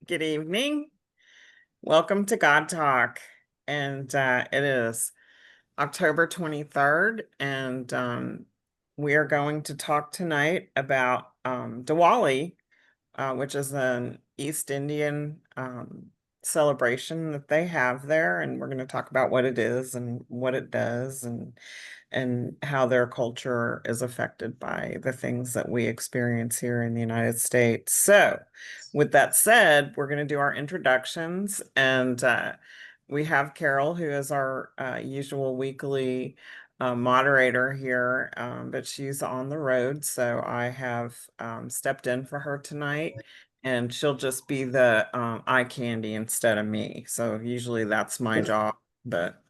Good evening. Welcome to God Talk. And it is October 23rd, and we are going to talk tonight about Diwali, which is an East Indian celebration that they have there. And we're going to talk about what it is and what it does and how their culture is affected by the things that we experience here in the United States. So, with that said, we're going to do our introductions, and we have Carol, who is our usual weekly moderator here, but she's on the road, so I have stepped in for her tonight. And she'll just be the eye candy instead of me. So usually that's my job, but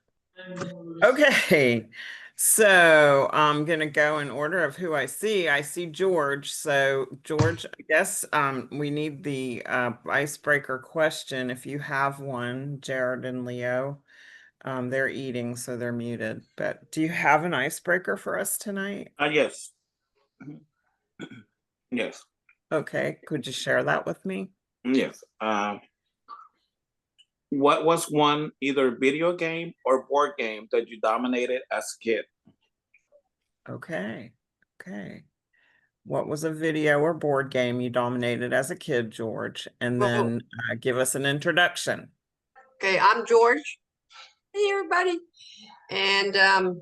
okay. So I'm gonna go in order of who I see. I see George. So George, I guess we need the icebreaker question if you have one. Jared and Leo, they're eating, so they're muted. But do you have an icebreaker for us tonight? Yes. Yes. Okay, could you share that with me? Yes. What was one either video game or board game that you dominated as a kid? Okay. Okay. What was a video or board game you dominated as a kid, George? And then give us an introduction. Okay, I'm George. Hey, everybody. And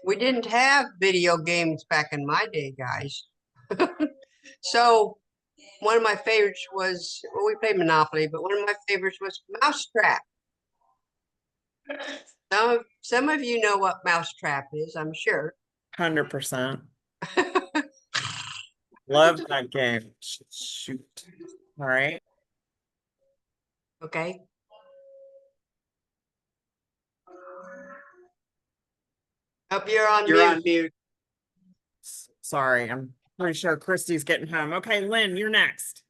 we didn't have video games back in my day, guys. So one of my favorites was, well, we played Monopoly, but one of my favorites was Mousetrap. Some of you know what Mousetrap is, I'm sure. 100%. Love that game. Shoot. All right. Okay. Hope you're on mute. Sorry, I'm pretty sure Christy's getting home. Okay, Lynn, you're next.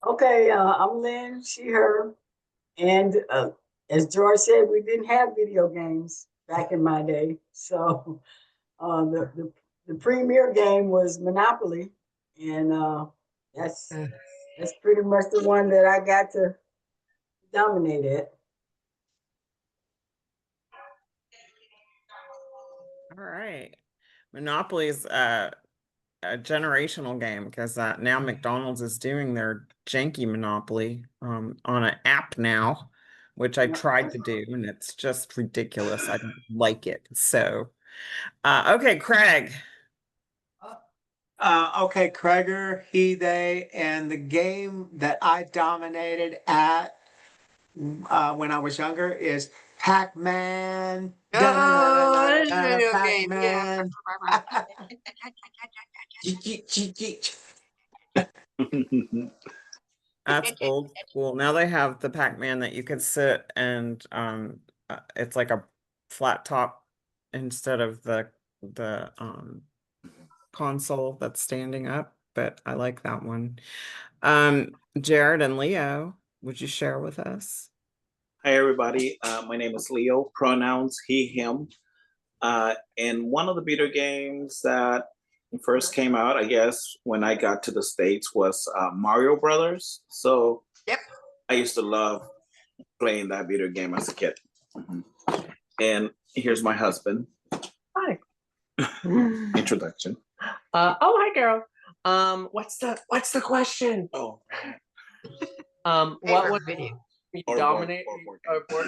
Okay, I'm Lynn, she, her. And as George said, we didn't have video games back in my day. So the premier game was Monopoly. And that's pretty much the one that I got to dominate it. All right. Monopoly is a generational game because now McDonald's is doing their janky Monopoly on an app now, which I tried to do, and it's just ridiculous. I don't like it. So, okay, Craig. Okay, Kreger, he, they, and the game that I dominated at when I was younger is Pac-Man. Oh, it is a video game. Pac-Man. That's old school. Now they have the Pac-Man that you could sit and it's like a flat top instead of the console that's standing up, but I like that one. Jared and Leo, would you share with us? Hi, everybody. My name is Leo, pronouns he, him. And one of the video games that first came out, I guess, when I got to the States was Mario Brothers. So Yep. I used to love playing that video game as a kid. And here's my husband. Hi. Introduction. Hi, Carol. What's the question? Oh. What was video? you dominate or board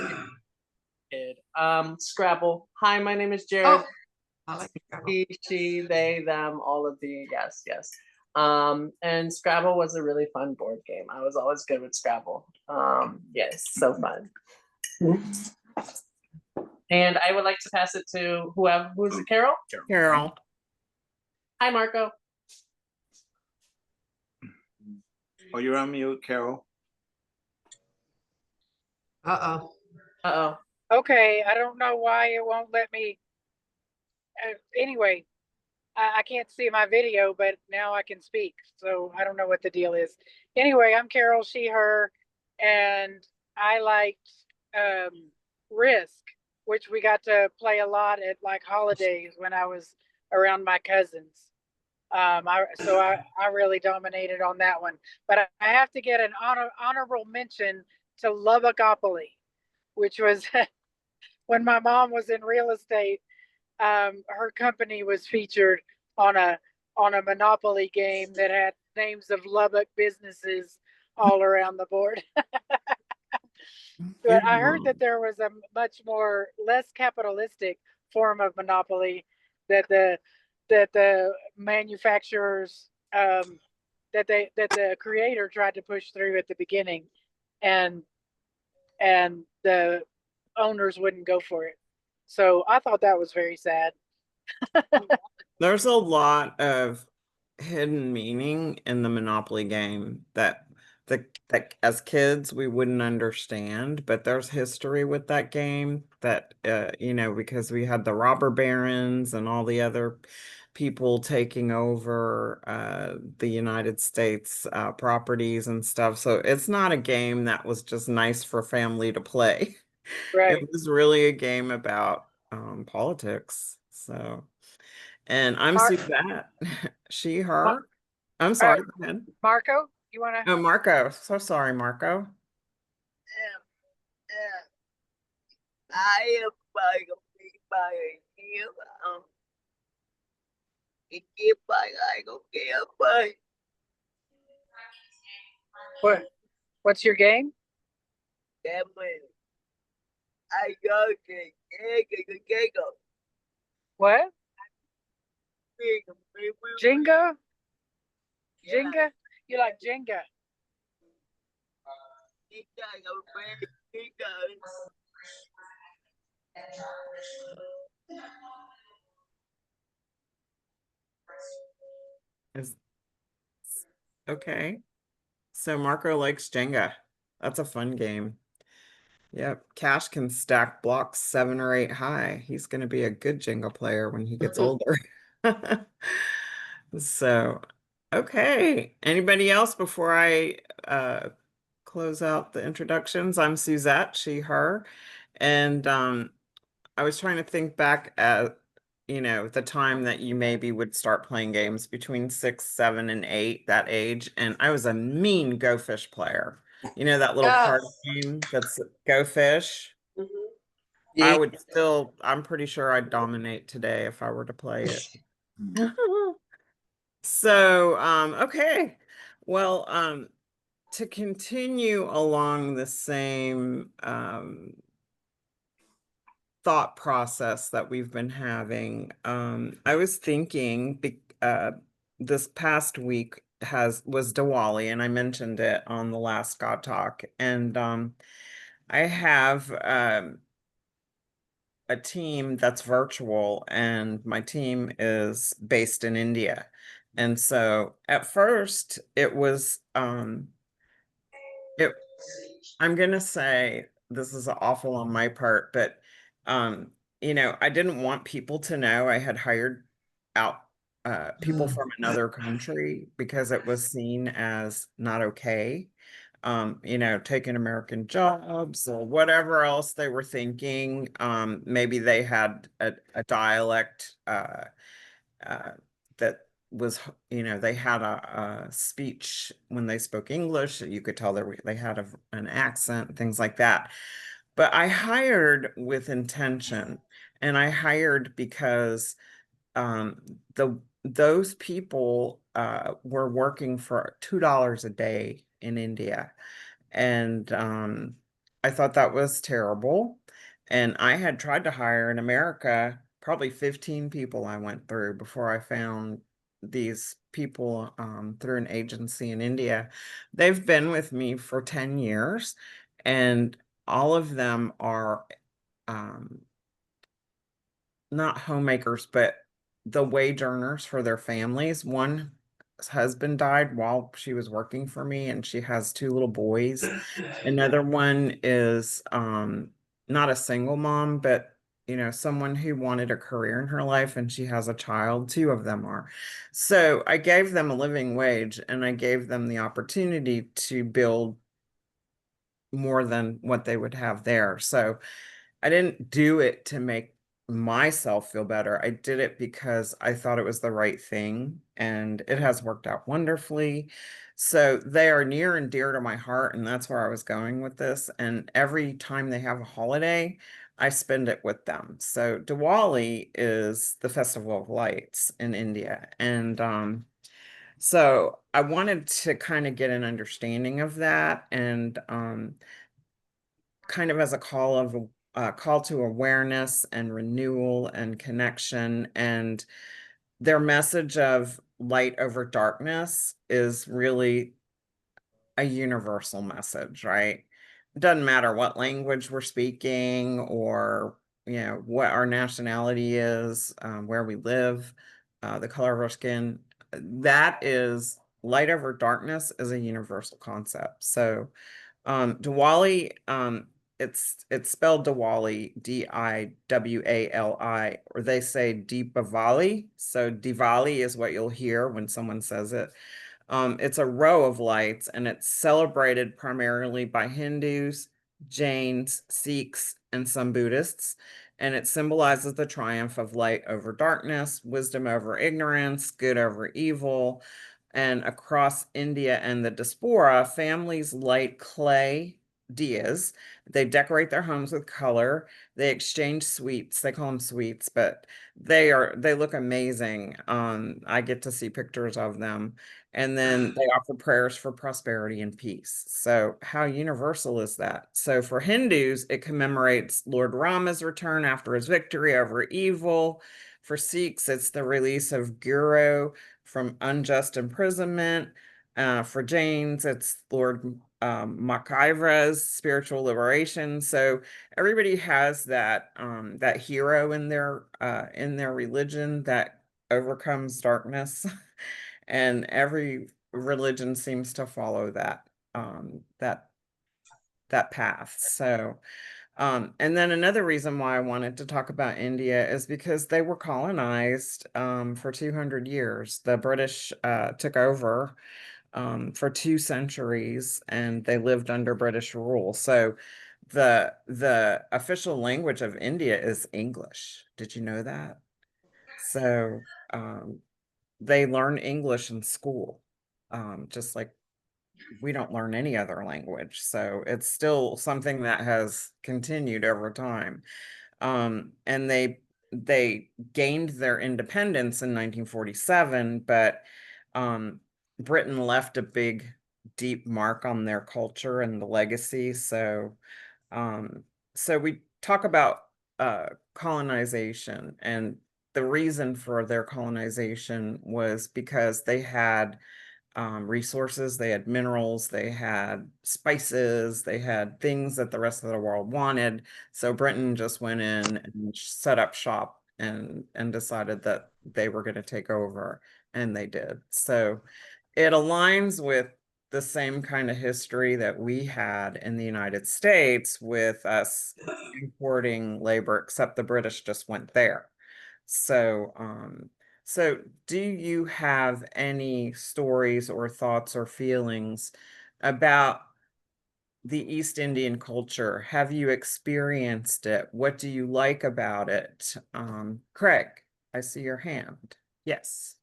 game? Scrabble. Hi, my name is Jared. Oh, I like Scrabble. He, she, they, them, all of the yes. And Scrabble was a really fun board game. I was always good with Scrabble. Yes, so fun. And I would like to pass it to who's it, Carol? Carol. Hi, Marco. Oh, you're on mute, Carol. Uh-oh. Okay, I don't know why it won't let me. Anyway, I can't see my video, but now I can speak. So I don't know what the deal is. Anyway, I'm Carol, she, her, and I liked Risk, which we got to play a lot at like holidays when I was around my cousins. I really dominated on that one. But I have to get an honorable mention to Lubbocopoly, which was when my mom was in real estate. Her company was featured on a Monopoly game that had names of Lubbock businesses all around the board. But I heard that there was a much more less capitalistic form of monopoly that the manufacturers that the creator tried to push through at the beginning, and the owners wouldn't go for it. So I thought that was very sad. There's a lot of hidden meaning in the Monopoly game that as kids we wouldn't understand, but there's history with that game that you know, because we had the robber barons and all the other people taking over the United States properties and stuff. So it's not a game that was just nice for family to play. Right. It was really a game about politics. So, and I'm Mar- Suzette. She, Mar- her. I'm sorry. Go ahead. Marco, you want to? Oh, Marco. So sorry, Marco. I am by here. If I go care by What's your game? them. I got get go. What? Jenga? Jenga? You like Jenga? Is okay. So Marco likes Jenga. That's a fun game. Yep. Cash can stack blocks 7 or 8 high. He's going to be a good Jenga player when he gets older. So, okay. Anybody else before I close out the introductions? I'm Suzette, she, her. And I was trying to think back at, you know, the time that you maybe would start playing games between 6, 7, and 8, that age. And I was a mean Go Fish player. You know, that little card game that's Go Fish? I would still, I'm pretty sure I'd dominate today if I were to play it. So, okay. Well, to continue along the same thought process that we've been having, I was thinking this past week was Diwali, and I mentioned it on the last God Talk, and I have a team that's virtual, and my team is based in India. And so at first it was it I'm gonna say this is awful on my part, but you know, I didn't want people to know I had hired out people from another country because it was seen as not okay. You know, taking American jobs or whatever else they were thinking. Maybe they had a dialect that was, you know, they had a speech when they spoke English. You could tell they had an accent, things like that. But I hired with intention, and I hired because um, those people were working for $2 a day in India. And I thought that was terrible. And I had tried to hire in America, probably 15 people I went through before I found these people through an agency in India. They've been with me for 10 years, and all of them are um, not homemakers, but the wage earners for their families. One's husband died while she was working for me, and she has 2 little boys. Another one is not a single mom, but you know, someone who wanted a career in her life, and she has a child. 2 of them are. So I gave them a living wage, and I gave them the opportunity to build more than what they would have there. So I didn't do it to make myself feel better. I did it because I thought it was the right thing, and it has worked out wonderfully. So they are near and dear to my heart, and that's where I was going with this. And every time they have a holiday, I spend it with them. So Diwali is the Festival of Lights in India. And so I wanted to kind of get an understanding of that, and kind of as a call to awareness and renewal and connection. And their message of light over darkness is really a universal message, right? It doesn't matter what language we're speaking, or what our nationality is, where we live, the color of our skin. That is, light over darkness is a universal concept. So Diwali, it's spelled Diwali, Diwali, or they say Deepavali. So Diwali is what you'll hear when someone says it. It's a row of lights, and it's celebrated primarily by Hindus, Jains, Sikhs, and some Buddhists. And it symbolizes the triumph of light over darkness, wisdom over ignorance, good over evil. And across India and the diaspora, families light clay diyas. They decorate their homes with color. They exchange sweets. They call them sweets, but they look amazing. I get to see pictures of them. And then they offer prayers for prosperity and peace. So how universal is that? So for Hindus, it commemorates Lord Rama's return after his victory over evil. For Sikhs, it's the release of Guru from unjust imprisonment. For Jains, it's Lord Makivra's spiritual liberation. So everybody has that hero in their religion that overcomes darkness, and every religion seems to follow um, that that path. So. And then another reason why I wanted to talk about India is because they were colonized for 200 years. The British took over for 2 centuries, and they lived under British rule. So the official language of India is English. Did you know that? So they learn English in school, just like we don't learn any other language. So it's still something that has continued over time. And they gained their independence in 1947, but Britain left a big, deep mark on their culture and the legacy. Um, so we talk about colonization, and the reason for their colonization was because they had resources, they had minerals, they had spices, they had things that the rest of the world wanted. So Britain just went in and set up shop and decided that they were going to take over, and they did. So it aligns with the same kind of history that we had in the United States with us importing labor, except the British just went there. So, so do you have any stories or thoughts or feelings about the East Indian culture? Have you experienced it? What do you like about it? Craig, I see your hand. Yes.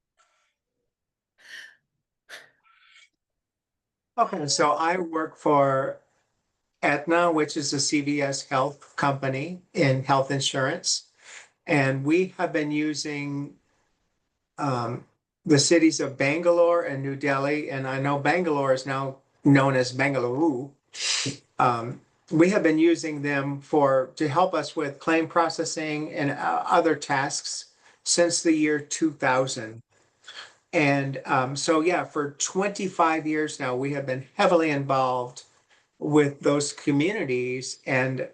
Okay, so I work for Aetna, which is a CVS health company in health insurance. And we have been using the cities of Bangalore and New Delhi, and I know Bangalore is now known as Bengaluru. We have been using them to help us with claim processing and other tasks since the year 2000. And so, yeah, for 25 years now, we have been heavily involved with those communities. And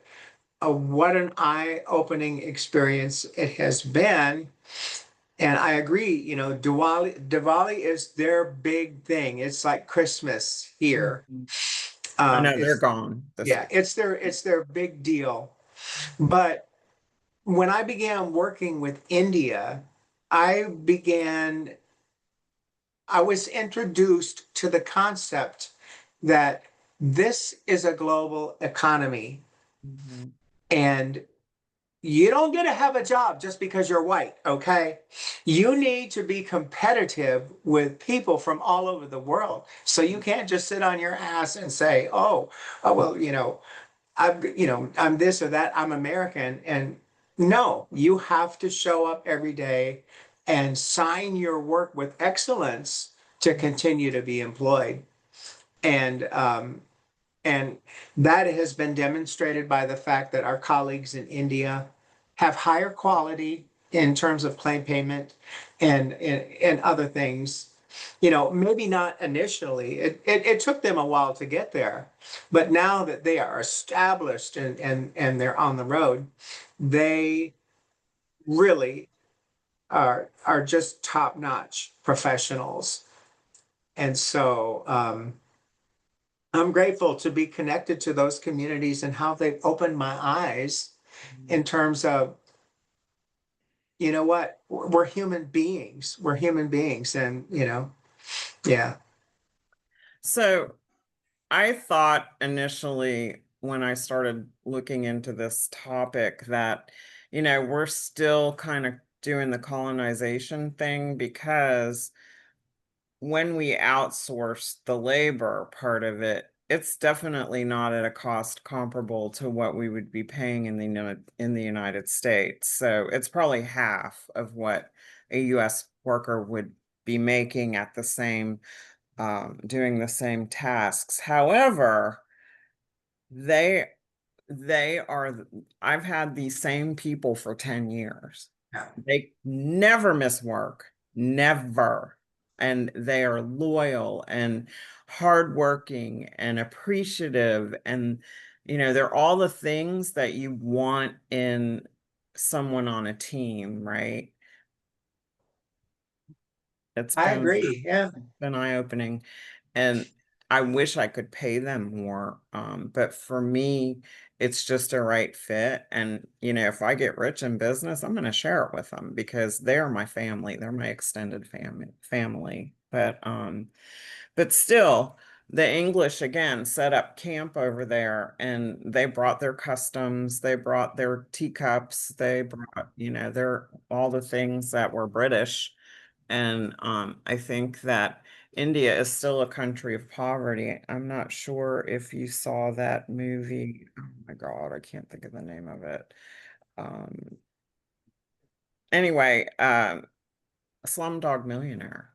what an eye-opening experience it has been. And I agree, Diwali is their big thing. It's like Christmas here. I know they're gone this Yeah, week. it's their big deal. But when I began working with India, I was introduced to the concept that this is a global economy. Mhm. And you don't get to have a job just because you're white, okay? You need to be competitive with people from all over the world. So you can't just sit on your ass and say, oh well, I'm this or that, I'm American. And no, you have to show up every day and sign your work with excellence to continue to be employed. And and that has been demonstrated by the fact that our colleagues in India have higher quality in terms of claim payment and other things. Maybe not initially. It took them a while to get there, but now that they are established and they're on the road, they really are just top-notch professionals. And so I'm grateful to be connected to those communities and how they've opened my eyes in terms of, you know what, we're human beings. We're human beings. And, yeah. So I thought initially when I started looking into this topic that, we're still kind of doing the colonization thing, because when we outsource the labor part of it, it's definitely not at a cost comparable to what we would be paying in the United States. So it's probably half of what a US worker would be making at the same doing the same tasks. However, they I've had these same people for 10 years. Yeah. They never miss work, never. And they are loyal and hardworking and appreciative. And, they're all the things that you want in someone on a team, right? It's I been agree. Yeah. eye-opening, and I wish I could pay them more. But for me, it's just a right fit. And, if I get rich in business, I'm going to share it with them because they're my family. They're my extended family. But still, the English again set up camp over there, and they brought their customs, they brought their teacups, they brought, their all the things that were British. And I think that India is still a country of poverty. I'm not sure if you saw that movie. Oh my God, I can't think of the name of it. Um, anyway, Slumdog Millionaire.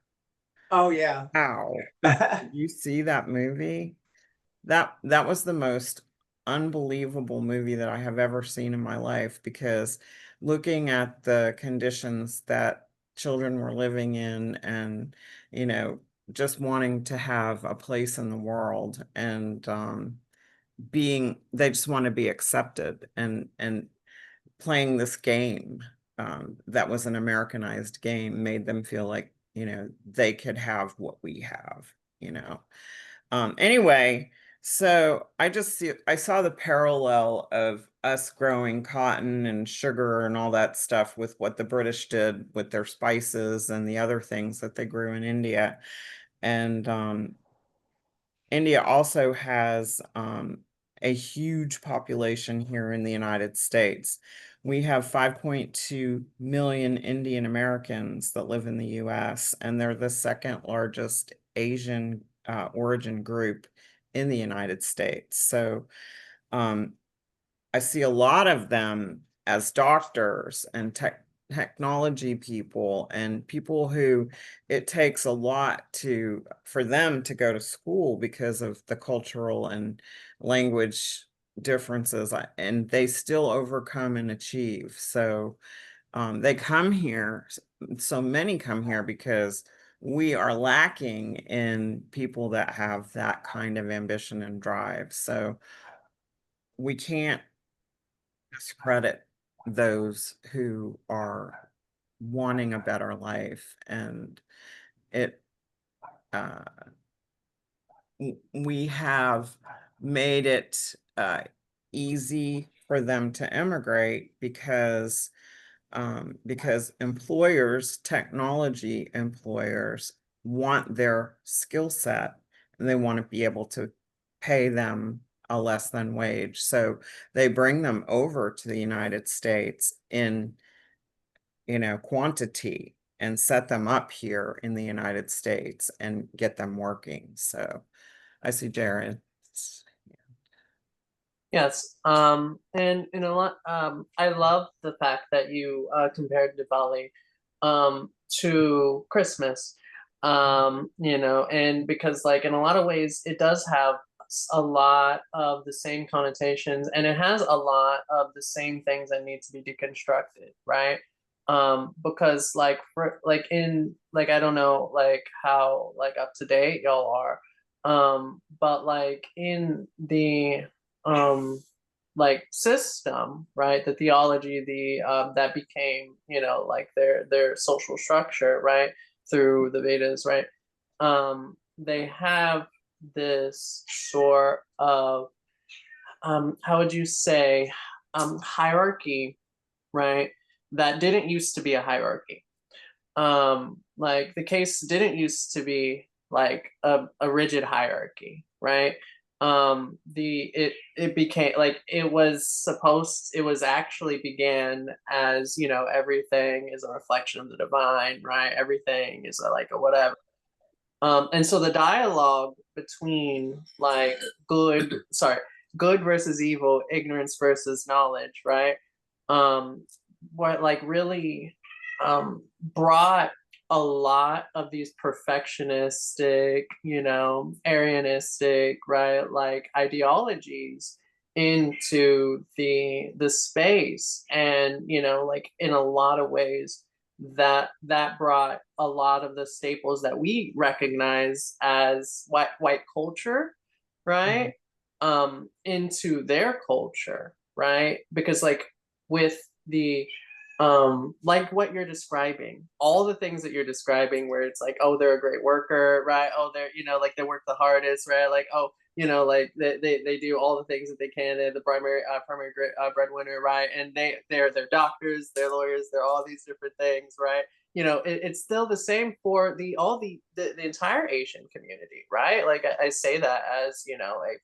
Oh, yeah. Wow. Did you see that movie? That was the most unbelievable movie that I have ever seen in my life, because looking at the conditions that children were living in, and just wanting to have a place in the world, and they just want to be accepted, and playing this game that was an Americanized game made them feel like they could have what we have. Anyway, so I saw the parallel of us growing cotton and sugar and all that stuff with what the British did with their spices and the other things that they grew in India. And India also has a huge population here in the United States. We have 5.2 million Indian Americans that live in the US, and they're the second largest Asian origin group in the United States. So I see a lot of them as doctors and technology people, and people who it takes a lot for them to go to school because of the cultural and language differences, and they still overcome and achieve. So they come here, so many come here because we are lacking in people that have that kind of ambition and drive. So we can't discredit those who are wanting a better life. And it we have made it easy for them to immigrate because technology employers want their skill set, and they want to be able to pay them a less than wage. So they bring them over to the United States in, quantity and set them up here in the United States and get them working. So I see Jared. Yes. And in a lot, I love the fact that you compared Diwali to Christmas. And because like in a lot of ways it does have a lot of the same connotations, and it has a lot of the same things that need to be deconstructed, right? Because like for like in like I don't know like how like up to date y'all are, but like in the like system, right, the theology, the that became like their social structure, right, through the Vedas, right, they have this sort of how would you say hierarchy, right, that didn't used to be a hierarchy. Like the case didn't used to be like a rigid hierarchy, right? It became like it was actually began as everything is a reflection of the divine, right? Everything is like a whatever. And so the dialogue between like good versus evil, ignorance versus knowledge, right? What like really brought a lot of these perfectionistic, Arianistic, right, like ideologies into the space, and like in a lot of ways that brought a lot of the staples that we recognize as white culture, right, into their culture, right, because like with the like what you're describing, all the things that you're describing, where it's like, oh, they're a great worker, right, oh, they're like they work the hardest, right, like, oh, like they do all the things that they can, they're the primary breadwinner, right, and they're doctors, they're lawyers, they're all these different things, right, it's still the same for the entire Asian community, right, like I say that as a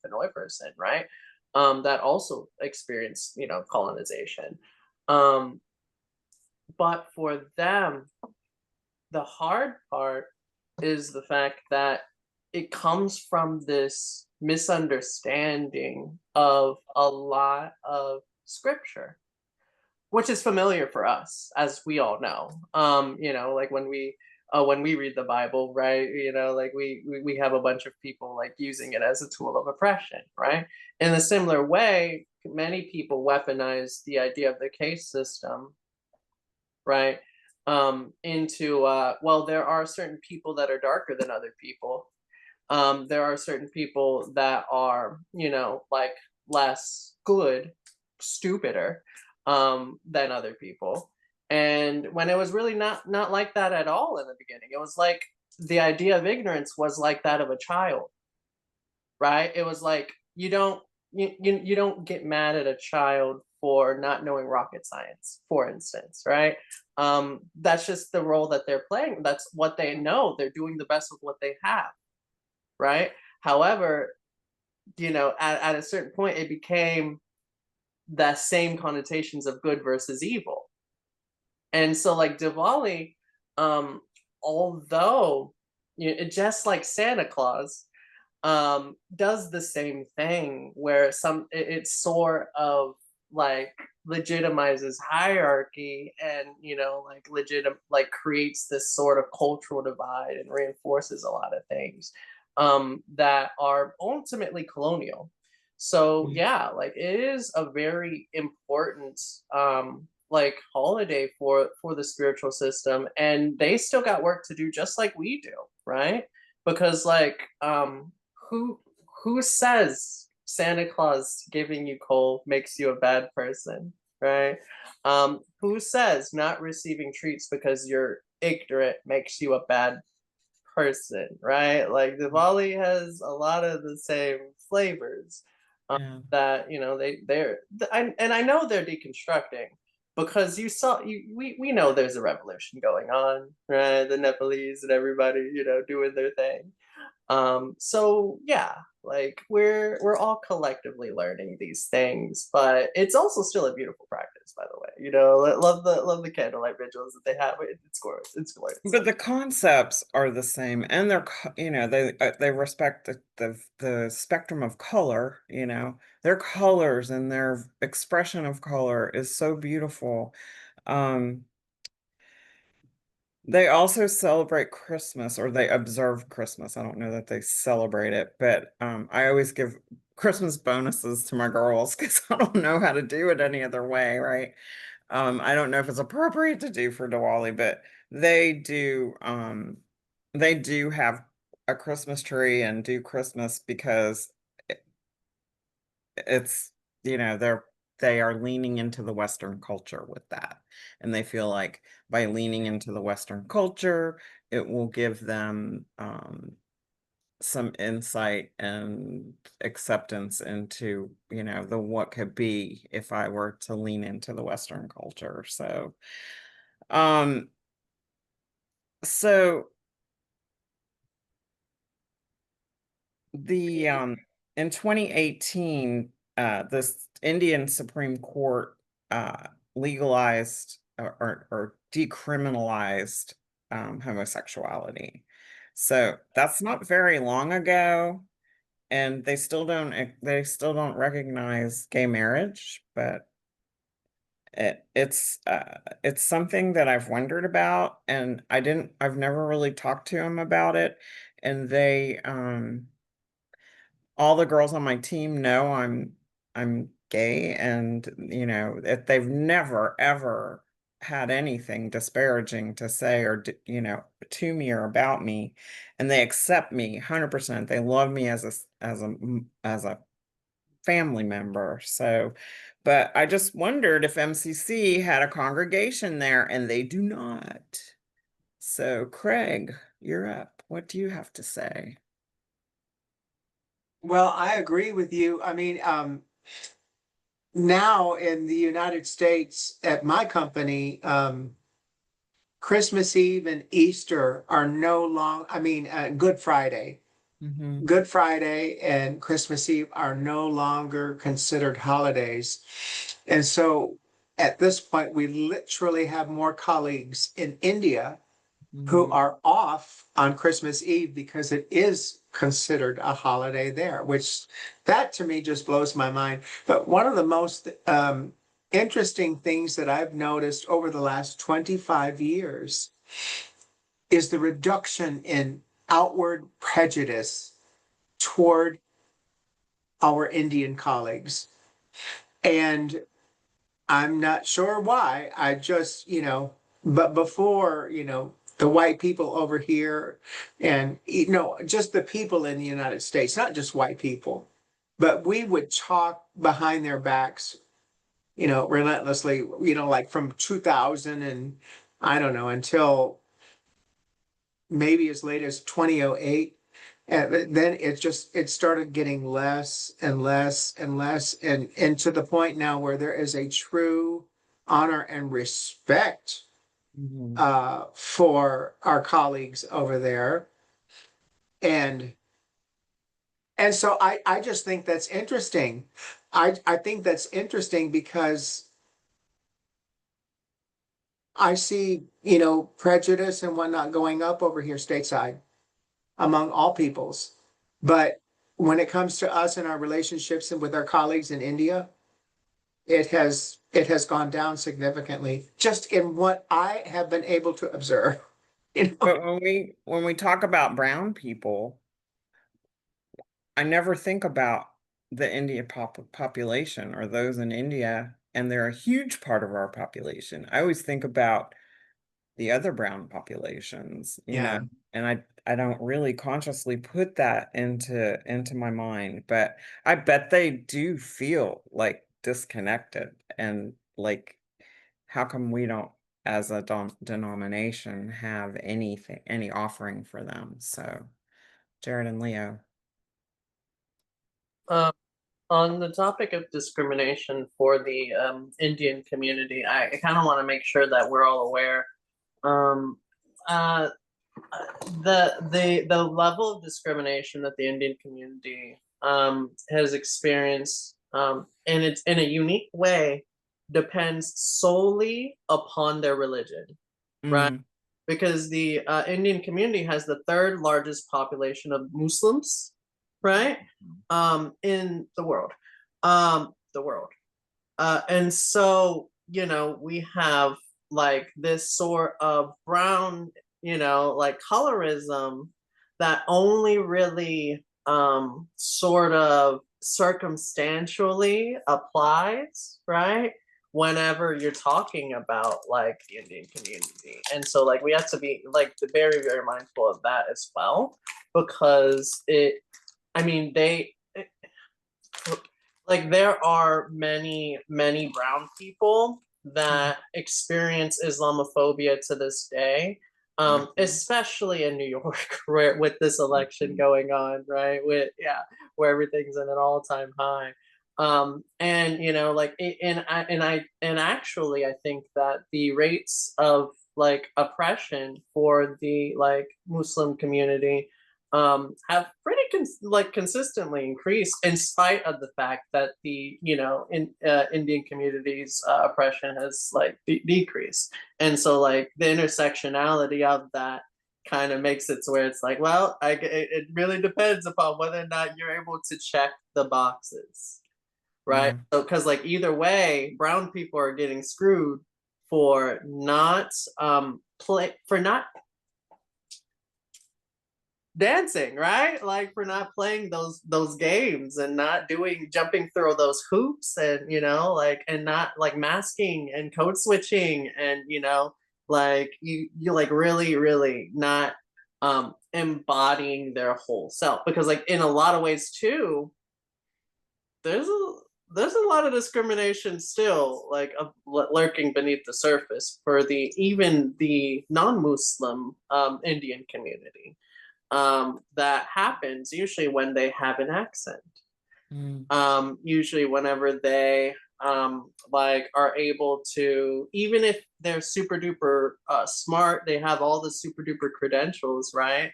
Pinoy person, right, that also experienced colonization, but for them, the hard part is the fact that it comes from this misunderstanding of a lot of scripture, which is familiar for us, as we all know. Like when we read the Bible, right? Like we have a bunch of people like using it as a tool of oppression, right? In a similar way, many people weaponize the idea of the caste system, right, into well, there are certain people that are darker than other people, there are certain people that are like less good, stupider, than other people, and when it was really not like that at all in the beginning. It was like the idea of ignorance was like that of a child, right? It was like you don't get mad at a child for not knowing rocket science, for instance, right? That's just the role that they're playing. That's what they know. They're doing the best with what they have, right? However, at a certain point, it became the same connotations of good versus evil. And so like Diwali, although just like Santa Claus, does the same thing, where it sort of like legitimizes hierarchy, and like creates this sort of cultural divide and reinforces a lot of things that are ultimately colonial. So yeah, like it is a very important like holiday for the spiritual system, and they still got work to do just like we do, right? Because like who says Santa Claus giving you coal makes you a bad person, right? Who says not receiving treats because you're ignorant makes you a bad person, right? Like Diwali has a lot of the same flavors that and I know they're deconstructing, because we know there's a revolution going on, right? The Nepalese and everybody doing their thing. So yeah, like we're all collectively learning these things, but it's also still a beautiful practice, by the way. You know, love the candlelight vigils that they have. It's gorgeous. It's glorious. But the concepts are the same, and they're you know, they respect the spectrum of color. You know, their colors and their expression of color is so beautiful. Um, They also celebrate Christmas, or they observe Christmas. I don't know that they celebrate it, but I always give Christmas bonuses to my girls because I don't know how to do it any other way, right? I don't know if it's appropriate to do for Diwali, but they do have a Christmas tree and do Christmas because it's, you know, they are leaning into the Western culture with that. And they feel like by leaning into the Western culture, it will give them some insight and acceptance into, you know, the what could be if I were to lean into the Western culture. Um, so the in 2018, this Indian Supreme Court legalized or decriminalized homosexuality. So that's not very long ago, and they still don't recognize gay marriage, but it's something that I've wondered about, and I've never really talked to them about it, and they all the girls on my team know I'm gay, and you know, if they've never ever had anything disparaging to say or you know, to me or about me, and they accept me 100%. They love me as a family member. So, but I just wondered if MCC had a congregation there, and they do not. So, Craig, you're up. What do you have to say? Well, I agree with you. I mean, now in the United States at my company, Christmas Eve and Easter are no long, I mean, Good Friday. Mm-hmm. Good Friday and Christmas Eve are no longer considered holidays. And so at this point, we literally have more colleagues in India who Mm-hmm. are off on Christmas Eve because it is considered a holiday there, which that to me just blows my mind. But one of the most interesting things that I've noticed over the last 25 years is the reduction in outward prejudice toward our Indian colleagues. And I'm not sure why. I just, but before, the white people over here and, just the people in the United States, not just white people, but we would talk behind their backs, relentlessly, like from 2000 and I don't know, until maybe as late as 2008. And then it started getting less and less and less, and to the point now where there is a true honor and respect Mm-hmm. for our colleagues over there. And so I just think that's interesting. I think that's interesting because I see, prejudice and whatnot going up over here stateside among all peoples. But when it comes to us and our relationships and with our colleagues in India, it has gone down significantly just in what I have been able to observe. But when we talk about brown people, I never think about the India population or those in India, and they're a huge part of our population. I always think about the other brown populations, you know, Yeah. and I don't really consciously put that into my mind, but I bet they do feel like disconnected, and like, how come we don't, as a denomination, have any offering for them? So, Jared and Leo. Um, on the topic of discrimination for the Indian community, I kind of want to make sure that we're all aware. Um, uh, the level of discrimination that the Indian community has experienced, and it's in a unique way, depends solely upon their religion, right? Mm. Because the Indian community has the third largest population of Muslims, right? In the world. The world. And so, you know, we have like this sort of brown, you know, like colorism that only really sort of circumstantially applies, right? Whenever you're talking about like the Indian community. And so like we have to be like very, very mindful of that as well, because I mean, like there are many brown people that experience Islamophobia to this day, especially in New York, where with this election going on, right? Where everything's at an all-time high. And you know, like and actually I think that the rates of like oppression for the like Muslim community have pretty consistently increased, in spite of the fact that the Indian community's oppression has like decreased. And so like the intersectionality of that kind of makes it to where it's like, well, it really depends upon whether or not you're able to check the boxes, right? So because like either way, brown people are getting screwed for not dancing, right? Like for not playing those games and not jumping through those hoops, and you know, like, and not like masking and code switching, and you know, like you like really not embodying their whole self. Because like in a lot of ways too, there's a lot of discrimination still like lurking beneath the surface for even the non-Muslim Indian community. That happens usually when they have an accent. Usually whenever they like are able to, even if they're super duper smart, they have all the super duper credentials, right?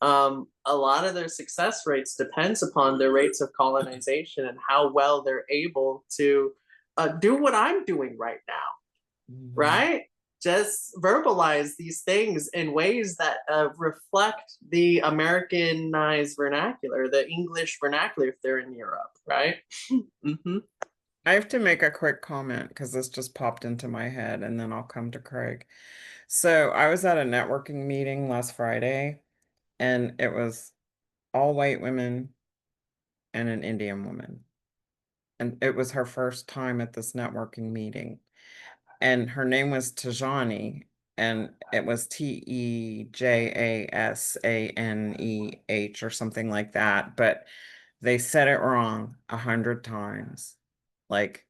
A lot of their success rates depends upon their rates of colonization and how well they're able to do what I'm doing right now, right? Just verbalize these things in ways that reflect the Americanized vernacular, the English vernacular if they're in Europe, right? I have to make a quick comment because this just popped into my head, and then I'll come to Craig. So I was at a networking meeting last Friday, and it was all white women and an Indian woman. And it was her first time at this networking meeting. And her name was Tajani, and it was Tejasaneh or something like that. But they said it wrong 100 times. Like,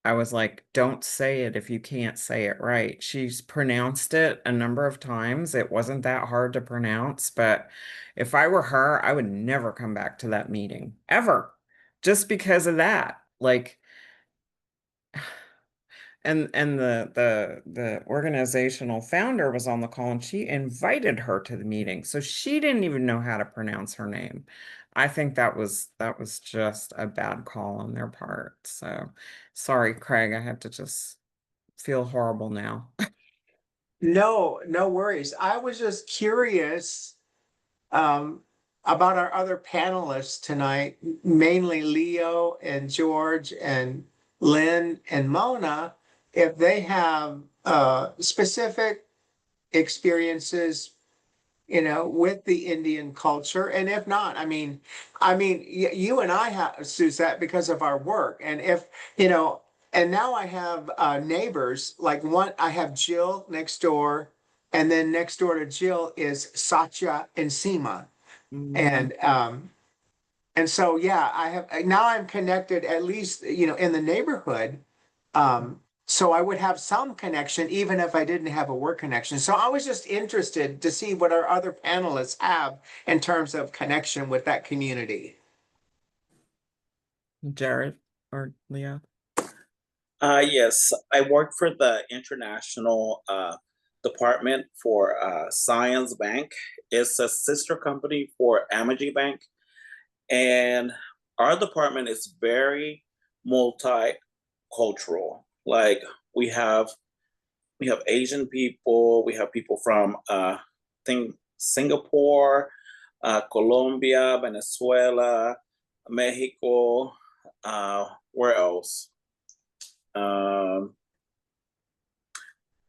I was like, don't say it if you can't say it right. She's pronounced it a number of times. It wasn't that hard to pronounce, but if I were her, I would never come back to that meeting ever, just because of that. Like, and the organizational founder was on the call, and she invited her to the meeting, so she didn't even know how to pronounce her name. I think that was just a bad call on their part. So sorry, Craig, I have to just feel horrible now. No, no worries. I was just curious about our other panelists tonight, mainly Leo and George and Lynn and Mona, if they have specific experiences, you know, with the Indian culture. And if not, you and I have, Suzette, because of our work. And if, you know, and now I have neighbors, like I have Jill next door, and then next door to Jill is Satya and Seema. And so, yeah, now I'm connected, at least, you know, in the neighborhood. So I would have some connection, even if I didn't have a work connection. So I was just interested to see what our other panelists have in terms of connection with that community. Jared or Leo? Yes, I work for the International department for Science Bank. It's a sister company for Amagi Bank. And our department is very multicultural. Like we have Asian people, we have people from Singapore, Colombia, Venezuela, Mexico, where else?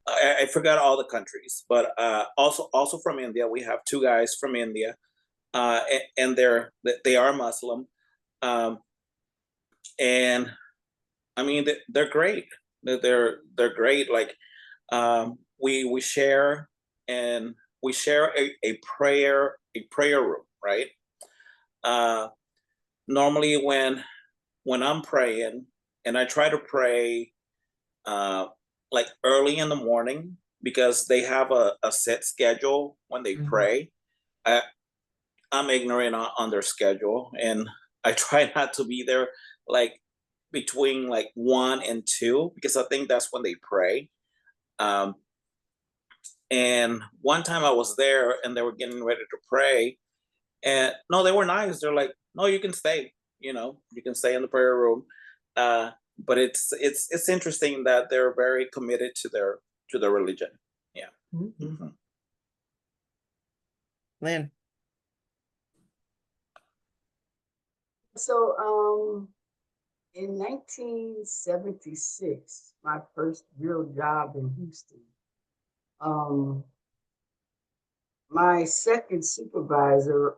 I forgot all the countries, but also from India. We have two guys from India, and they are Muslim, and I mean they're great. They're great. Like we share and we share a prayer room, right? Normally when I'm praying, and I try to pray like early in the morning, because they have a set schedule when they pray. I'm ignorant on their schedule, and I try not to be there like between like 1 and 2, because I think that's when they pray. And one time I was there and they were getting ready to pray, and no, they were nice. They're like, no, you can stay, you can stay in the prayer room. But it's interesting that they're very committed to their religion. Yeah. Mm-hmm. Lynn. So in 1976, my first real job in Houston, my second supervisor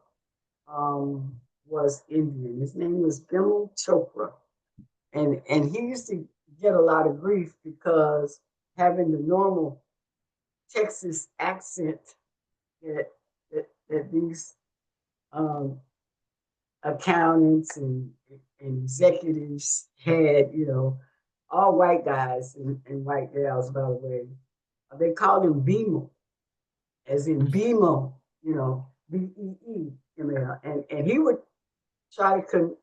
was Indian. His name was Bimal Chopra. And he used to get a lot of grief because having the normal Texas accent that these accountants and executives had, all white guys and white gals, by the way, they called him BMO, as in BMO, B-E-E-M-L. And he would try to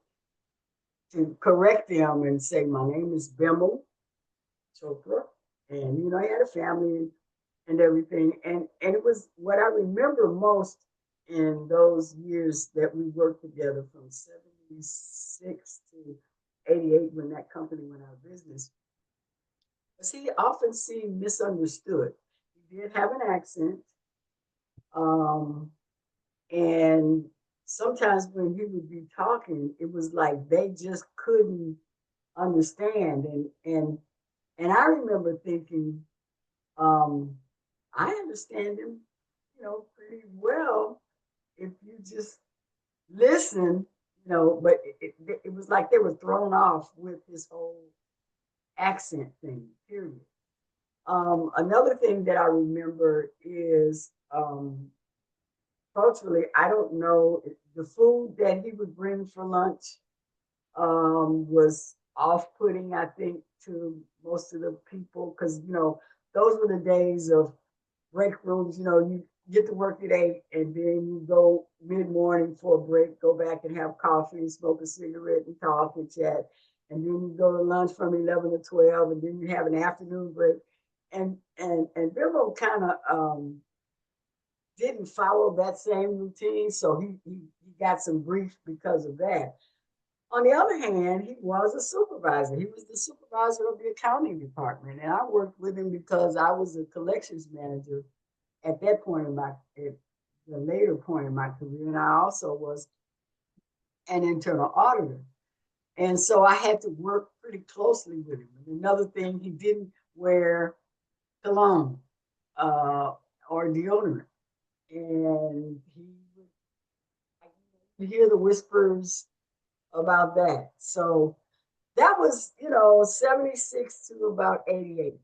correct them and say, my name is Bimal Chopra. And, I had a family and everything. And it was what I remember most in those years that we worked together from 76 to 88 when that company went out of business. Because he often seemed misunderstood. He did have an accent. And sometimes when he would be talking, it was like they just couldn't understand. And I remember thinking, I understand him, pretty well if you just listen, but it was like they were thrown off with this whole accent thing, period. Another thing that I remember is culturally, I don't know, the food that he would bring for lunch was off-putting, I think, to most of the people, because, those were the days of break rooms. You get to work at 8 and then you go mid-morning for a break, go back and have coffee and smoke a cigarette and talk and chat. And then you go to lunch from 11 to 12, and then you have an afternoon break. And Bilbo kind of didn't follow that same routine, so he got some grief because of that. On the other hand, he was a supervisor. He was the supervisor of the accounting department, and I worked with him because I was a collections manager at that point at the later point in my career, and I also was an internal auditor. And so I had to work pretty closely with him. And another thing, he didn't wear cologne or deodorant. And he would hear the whispers about that. So that was, 76 to about 88.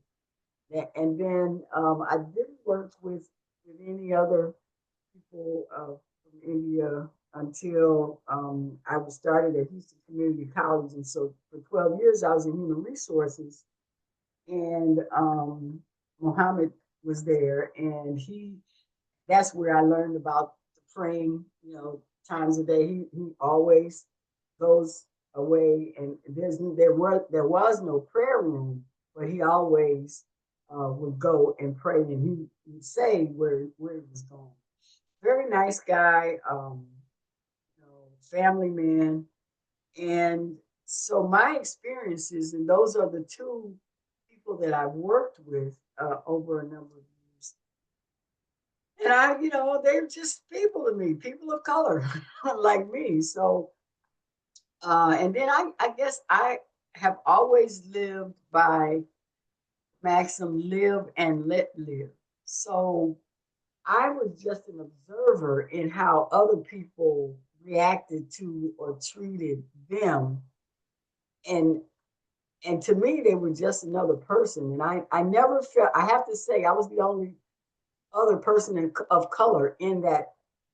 And then I didn't work with any other people from India until I was started at Houston Community College. And so for 12 years, I was in human resources. And Mohammed was there, and that's where I learned about the praying, times a day. He always goes away, and there was no prayer room, but he always would go and pray. And say where it was going. Very nice guy, family man. And so my experiences, and those are the two people that I've worked with over a number of years. And they're just people to me, people of color like me. So, and then I guess I have always lived by maxim live and let live. So I was just an observer in how other people reacted to or treated them. And to me, they were just another person. And I never felt, I have to say, I was the only other person of color in that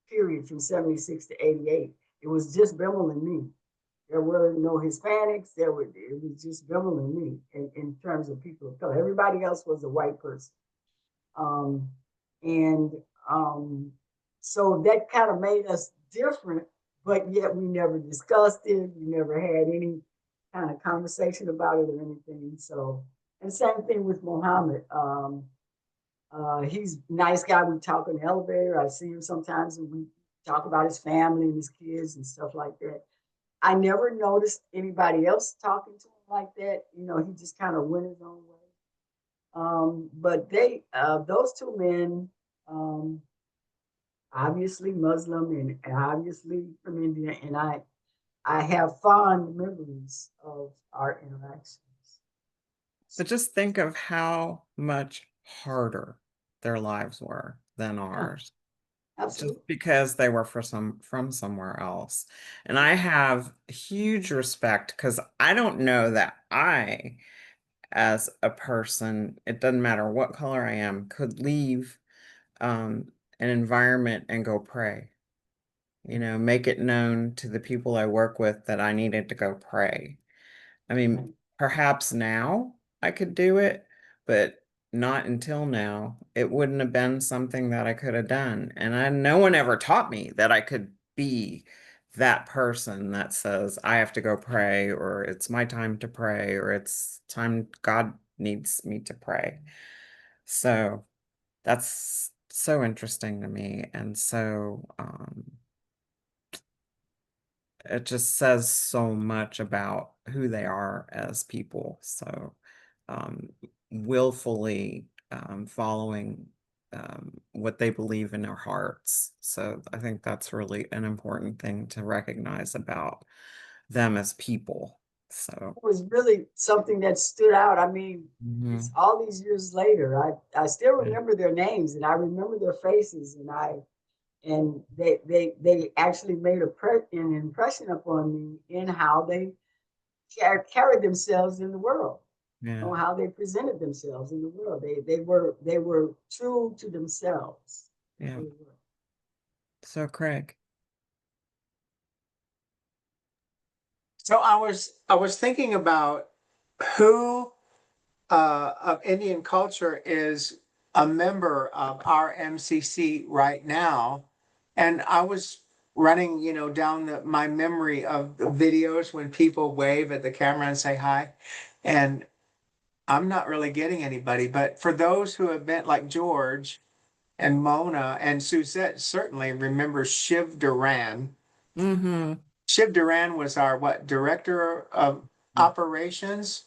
period from 76 to 88. It was just Bimmel and me. There were no Hispanics. It was just Bimmel and me in terms of people of color. Everybody else was a white person. And so that kind of made us different, but yet we never discussed it. We never had any kind of conversation about it or anything. So, and same thing with Mohammed. He's a nice guy. We talk in the elevator. I see him sometimes and we talk about his family and his kids and stuff like that. I never noticed anybody else talking to him like that. He just kind of went his own way. But those two men, obviously Muslim and obviously from India, and I have fond memories of our interactions. But just think of how much harder their lives were than ours. Absolutely. Just because they were from somewhere else. And I have huge respect because I don't know that I, as a person, it doesn't matter what color I am, could leave an environment and go pray. Make it known to the people I work with that I needed to go pray. I mean, perhaps now I could do it, but not until now. It wouldn't have been something that I could have done. And no one ever taught me that I could be that person that says, I have to go pray, or it's my time to pray, or it's time God needs me to pray. So that's so interesting to me. And so, it just says so much about who they are as people. So willfully following what they believe in their hearts. So I think that's really an important thing to recognize about them as people. So It was really something that stood out. I mean, it's all these years later. I still remember their names and I remember their faces, and they actually made an impression upon me in how they carried themselves in the world. yeah. How they presented themselves in the world. They were true to themselves. Yeah. So Craig. So I was thinking about who of Indian culture is a member of our MCC right now, and I was running, down my memory of the videos when people wave at the camera and say hi, and I'm not really getting anybody. But for those who have been like George and Mona and Suzette, certainly remember Shiv Duran. Mm-hmm. Shiv Duran was our director of operations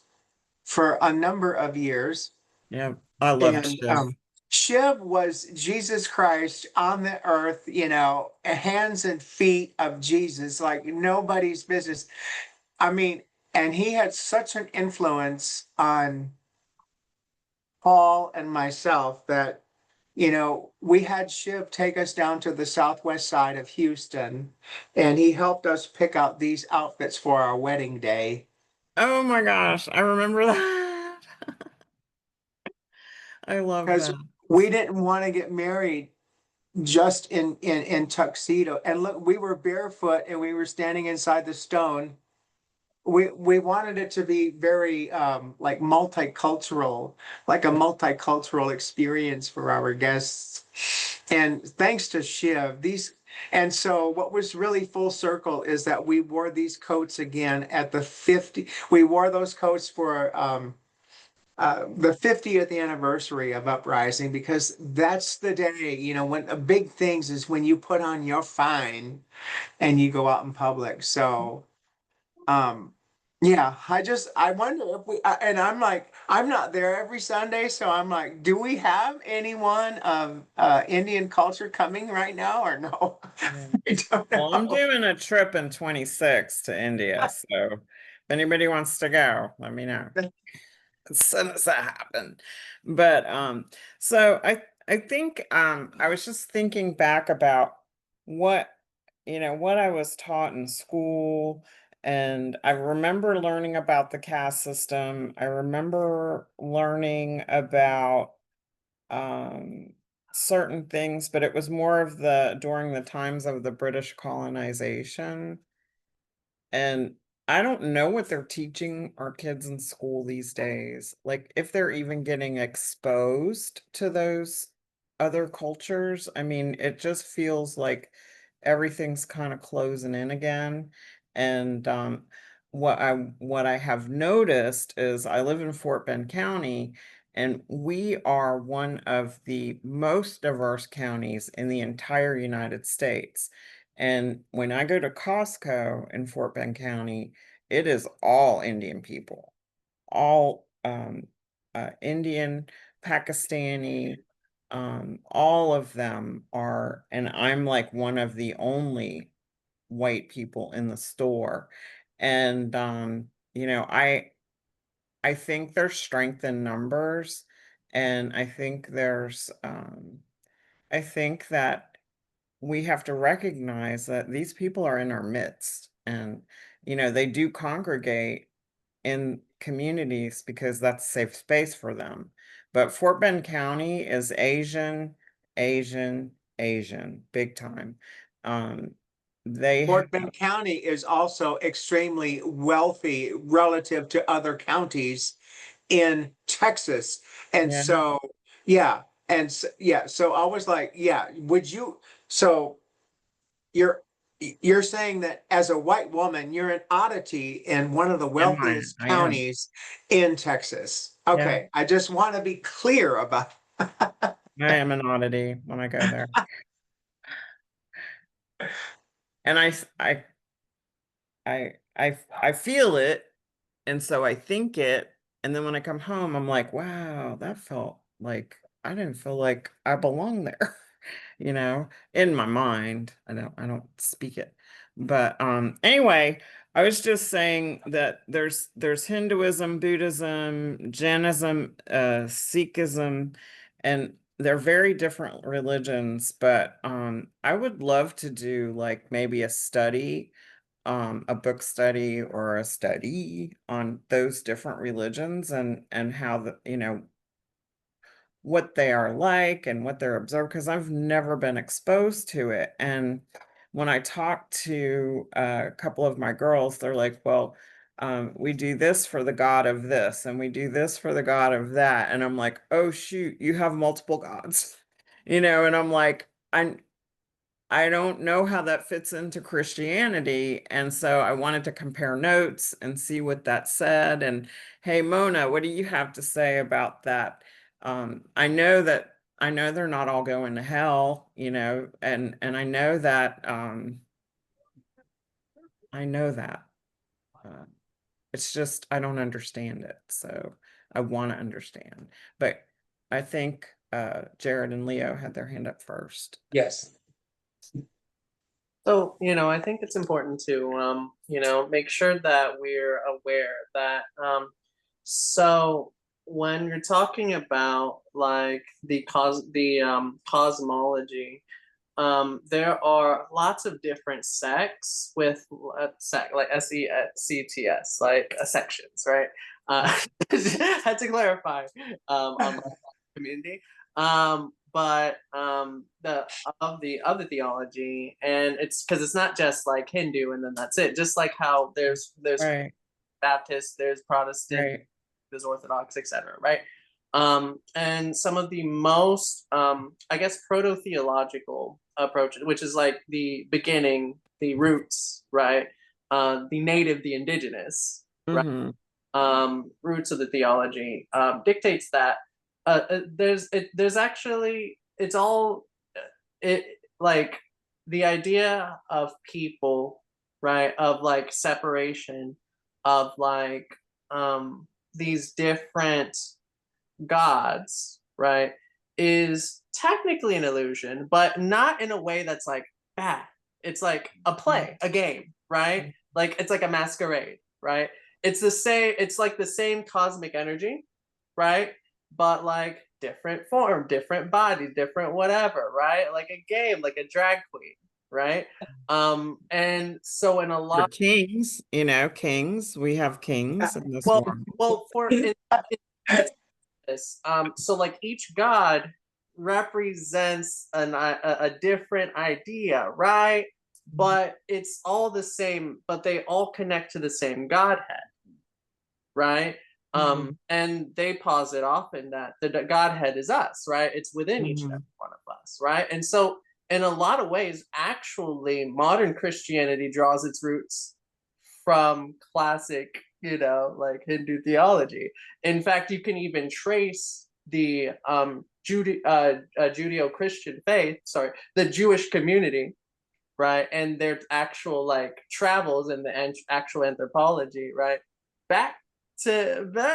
for a number of years. Yeah, I love Shiv. Shiv was Jesus Christ on the earth, hands and feet of Jesus, like nobody's business. I mean, and he had such an influence on Paul and myself that, we had Shiv take us down to the southwest side of Houston, and he helped us pick out these outfits for our wedding day. Oh my gosh, I remember that. I love Because that. we didn't want to get married just in tuxedo. And look, we were barefoot and we were standing inside the stone. We wanted it to be very like multicultural, like a multicultural experience for our guests. And thanks to Shiv, and so what was really full circle is that we wore these coats again at the 50. We wore those coats for the 50th anniversary of Uprising, because that's the day, you know, when big things is when you put on your fine and you go out in public. So, yeah, I wonder if and I'm like, I'm not there every Sunday, so I'm like, do we have anyone of Indian culture coming right now or no? Yeah. I don't Well, I'm know. doing a trip in 26 to India, so if anybody wants to go, let me know as soon as that happens. But so I think I was just thinking back about what what I was taught in school, and I remember learning about the caste system. I remember learning about um certain things, but it was more of the during the times of the British colonization. And I don't know what they're teaching our kids in school these days. Like if they're even getting exposed to those other cultures. I mean, it just feels like everything's kind of closing in again. And what I have noticed is I live in Fort Bend County, and we are one of the most diverse counties in the entire United States. And when I go to Costco in Fort Bend County, it is all Indian people, all Indian, Pakistani, all of them are, and I'm like one of the only white people in the store. And I think there's strength in numbers, and I think that we have to recognize that these people are in our midst, and they do congregate in communities because that's a safe space for them. But Fort Bend County is Asian, Asian, Asian, big time. um they have, Fort Bend County is also extremely wealthy relative to other counties in Texas. And yeah, so, yeah. Yeah. So I was like, yeah, would you? So you're, you're saying that as a white woman, you're an oddity in one of the wealthiest I am, counties in Texas. yeah, Okay. I just want to be clear about. I am an oddity when I go there. And I feel it, and so I think it, and then when I come home, I'm like, wow, that felt like I didn't feel like I belong there. In my mind. I don't speak it. But anyway, I was just saying that there's Hinduism, Buddhism, Jainism, Sikhism, and they're very different religions, but I would love to do like maybe a study, a book study or a study on those different religions, and how what they are like and what they're observed, because I've never been exposed to it. And when I talk to a couple of my girls, they're like, well, we do this for the god of this, and we do this for the god of that. And I'm like, oh, shoot, you have multiple gods, and I'm like, I don't know how that fits into Christianity. And so I wanted to compare notes and see what that said. And hey, Mona, what do you have to say about that? I know they're not all going to hell, and I know that. Uh, it's just I don't understand it. So I want to understand. But I think Jared and Leo had their hand up first. Yes. So, I think it's important to, make sure that we're aware that, so when you're talking about like the cosmology, there are lots of different sects with like SECTS, like sections, right? Had to clarify on the community. But the other theology, and it's because it's not just like Hindu and then that's it. Just like how there's Right, Baptist, there's Protestant, right. there's Orthodox, etc. Right? And some of the most, I guess, proto-theological approach, which is like the beginning, the roots, right? The native, the indigenous, right? Mm-hmm. roots of the theology dictates that there's actually, it's all it like the idea of people, right, of like separation of like these different gods, right, is technically an illusion, but not in a way that's like bad. It's like a play, a game, right? Like it's like a masquerade, right? It's the same, it's like the same cosmic energy, right? But like different form, different body, different whatever, right? Like a game, like a drag queen, right? And so in a For lot, kings, you know, kings, we have kings in this well, world. for this, so like each god represents a different idea, right? But it's all the same, but they all connect to the same Godhead, right? And they posit often that the Godhead is us, right? It's within each and every one of us, right? And so in a lot of ways, actually, modern Christianity draws its roots from classic, you know, like Hindu theology. In fact, you can even trace the Judeo-Christian faith, sorry, the Jewish community, right, and their actual like travels and the actual anthropology, right, back to the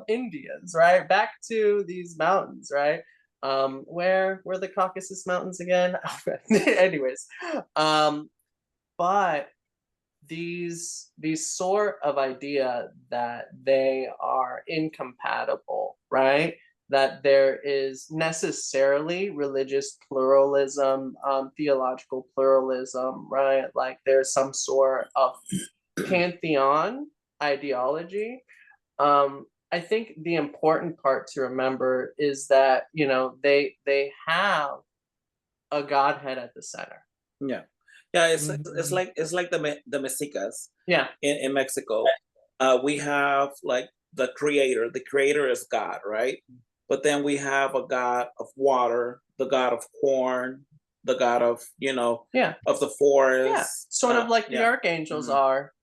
Indians, right, back to these mountains, right, where were the Caucasus Mountains again? Anyways, but these sort of idea that they are incompatible, right? That there is necessarily religious pluralism, theological pluralism, right? Like there's some sort of pantheon ideology. I think the important part to remember is that, you know, they have a Godhead at the center. Yeah. Yeah, it's like the Mexicas Yeah. in Mexico. We have like the creator. The creator is God, right? But then we have a God of water, the God of corn, the God of, you know, Yeah. of the forest. Yeah. Sort of like the archangels are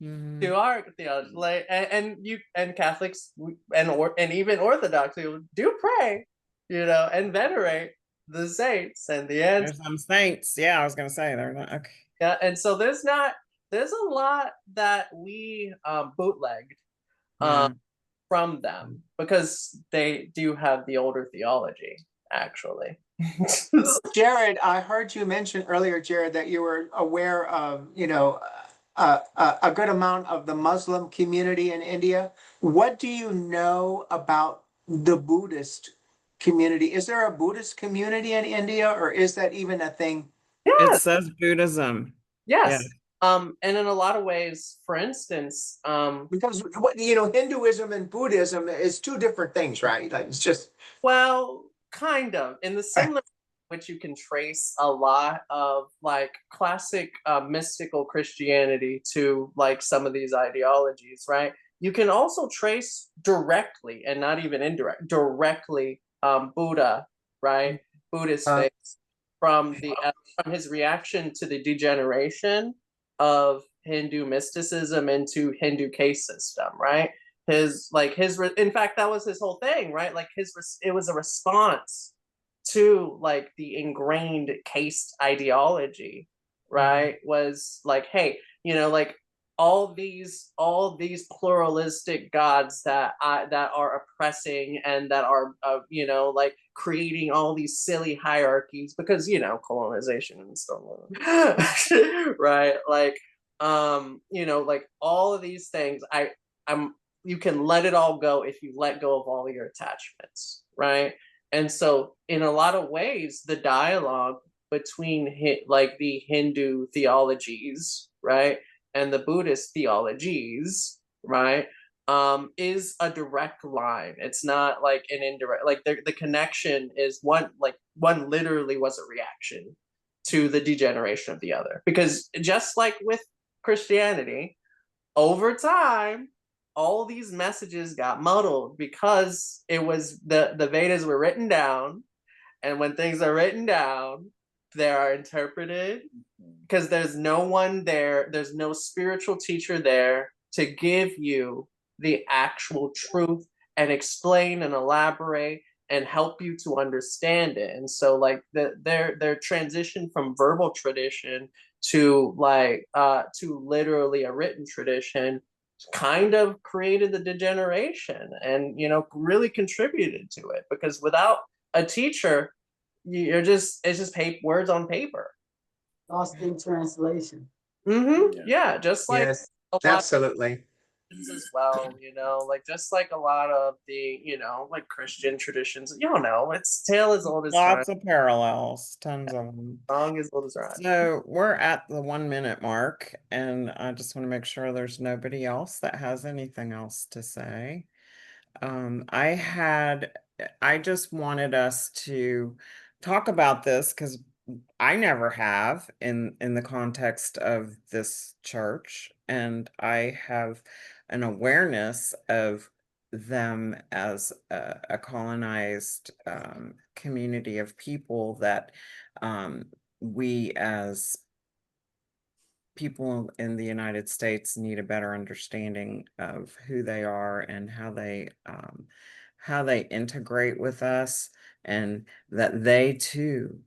to our theology. Like, and you and Catholics and even Orthodox people do pray, you know, and venerate the saints and the There's some saints. Yeah, I was gonna say they're not okay. yeah, and so there's a lot that we bootlegged from them because they do have the older theology, actually. Jared, I heard you mention earlier, Jared, that you were aware of, you know, a good amount of the Muslim community in India. What do you know about the Buddhist community? Is there a Buddhist community in India, or is that even a thing? It says Buddhism. Yes. And in a lot of ways, for instance, because you know, Hinduism and Buddhism is two different things, right? Like it's just, well, kind of in the similar which you can trace a lot of like classic mystical Christianity to like some of these ideologies, right? You can also trace directly and not even directly Buddha, right? Buddhist faith from his reaction to the degeneration of Hindu mysticism into Hindu caste system, right? In fact, that was his whole thing, right? Like it was a response to like the ingrained caste ideology, right? Was like, hey, you know, like all these pluralistic gods that are oppressing and that are you know, like creating all these silly hierarchies because, you know, colonization and stuff, right? Like you know, like all of these things, you can let it all go if you let go of all your attachments, right? And so in a lot of ways, the dialogue between like the Hindu theologies, right, and the Buddhist theologies, right, is a direct line. It's not like an indirect, like the connection is one literally was a reaction to the degeneration of the other. Because just like with Christianity, over time, all these messages got muddled because it was the Vedas were written down, and when things are written down, they are interpreted because there's no one there, there's no spiritual teacher there to give you the actual truth and explain and elaborate and help you to understand it. And so like their transition from verbal tradition to to literally a written tradition kind of created the degeneration, and really contributed to it, because without a teacher, it's just words on paper. Lost in translation. Yeah, just like Yes, a lot absolutely. as well, like just like a lot of the, like Christian traditions, it's tale as old as time, Lots of parallels, tons of them. song as old as rhyme. So we're at the 1 minute mark, and I just want to make sure there's nobody else that has anything else to say. I just wanted us to talk about this because I never have in the context of this church, and I have an awareness of them as a colonized community of people that we as people in the United States need a better understanding of who they are and how they integrate with us, and that they too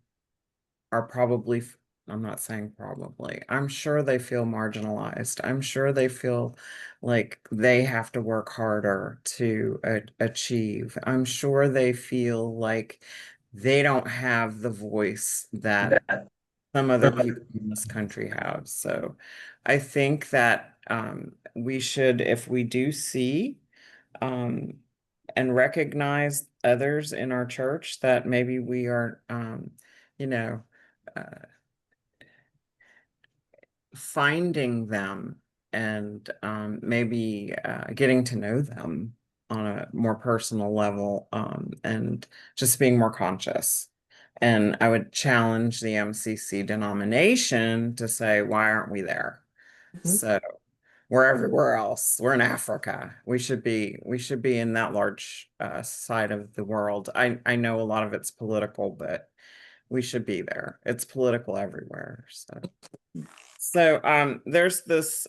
are probably, I'm not saying probably, I'm sure they feel marginalized. I'm sure they feel like they have to work harder to achieve. I'm sure they feel like they don't have the voice that some other people in this country have. So I think that we should, if we do see um, and recognize others in our church that maybe we are, you know, uh, finding them and maybe getting to know them on a more personal level, and just being more conscious. And I would challenge the MCC denomination to say, why aren't we there? So we're everywhere else. We're in Africa. We should be in that large side of the world. I know a lot of it's political, but we should be there. It's political everywhere. So there's this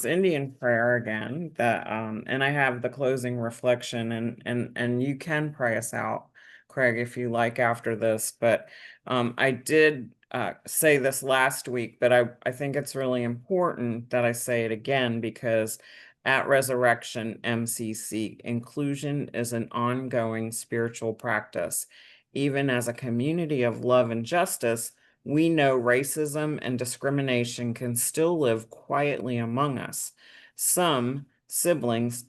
Indian prayer again that and I have the closing reflection, and you can pray us out, Craig, if you like after this, but I did say this last week, but I think it's really important that I say it again, because at Resurrection MCC, inclusion is an ongoing spiritual practice. Even as a community of love and justice, we know racism and discrimination can still live quietly among us. Some siblings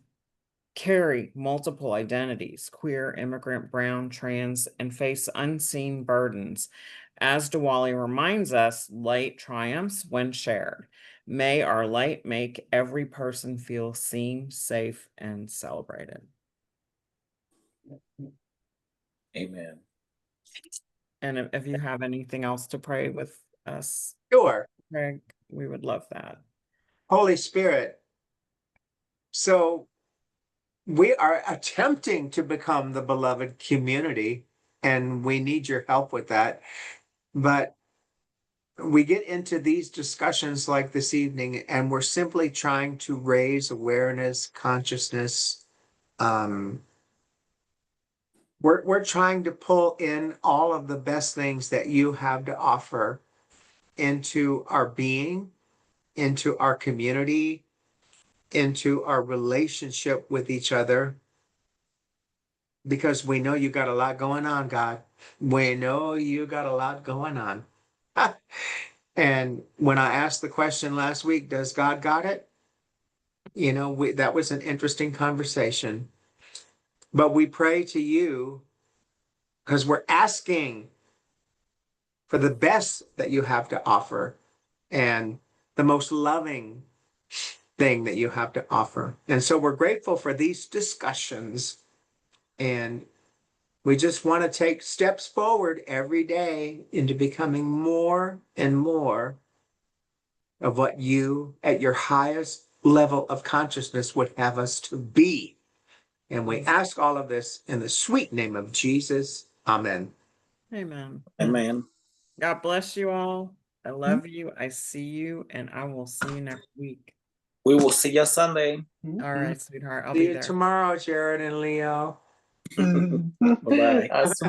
carry multiple identities: queer, immigrant, brown, trans, and face unseen burdens. As Diwali reminds us, light triumphs when shared. May our light make every person feel seen, safe, and celebrated. Amen. And if you have anything else to pray with us, Sure. Craig, we would love that. Holy Spirit. So we are attempting to become the beloved community, and we need your help with that. But we get into these discussions like this evening, and we're simply trying to raise awareness, consciousness. We're trying to pull in all of the best things that you have to offer into our being, into our community, into our relationship with each other, because we know you got a lot going on, God. We know you got a lot going on. And when I asked the question last week, does God got it? That was an interesting conversation. But we pray to you because we're asking for the best that you have to offer and the most loving thing that you have to offer. And so we're grateful for these discussions, and we just want to take steps forward every day into becoming more and more of what you at your highest level of consciousness would have us to be. And we ask all of this in the sweet name of Jesus. Amen. Amen. Amen. God bless you all. I love you. I see you, and I will see you next week. We will see you Sunday. All right, sweetheart, I'll See be you there. tomorrow, Jared and Leo. Bye-bye. As